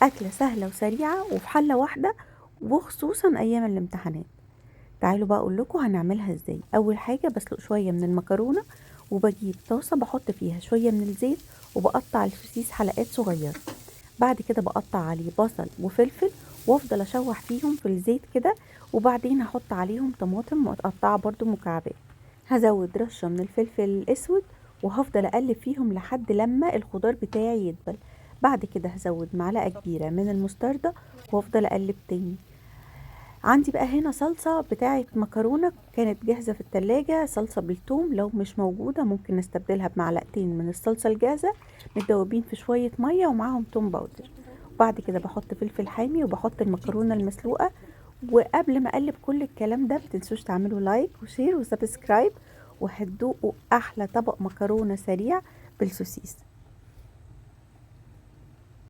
أكلة سهلة وسريعة وفي حلة واحدة، وخصوصا أيام الامتحانات. تعالوا بقى أقول لكم هنعملها ازاي. أول حاجة بسلق شوية من المكرونة، وبجيب طاسة بحط فيها شوية من الزيت، وبقطع السوسيس حلقات صغيرة. بعد كده بقطع عليه بصل وفلفل، وافضل اشوح فيهم في الزيت كده. وبعدين هحط عليهم طماطم متقطعة برضو مكعبات. هزود رشة من الفلفل الاسود، وهفضل اقلب فيهم لحد لما الخضار بتاعي يدبل. بعد كده هزود معلقة كبيرة من المستردة، وافضل اقلب تاني. عندي بقى هنا صلصة بتاعة مكرونة كانت جاهزة في التلاجة، صلصة بالثوم. لو مش موجودة ممكن نستبدلها بمعلقتين من الصلصة الجاهزة متدوبين في شوية مية ومعاهم توم باودر. وبعد كده بحط فلفل حامي وبحط المكرونة المسلوقة. وقبل ما اقلب كل الكلام ده متنسوش تعملوا لايك وشير وسبسكرايب، وهتدوقوا احلى طبق مكرونة سريع بالسوسيس.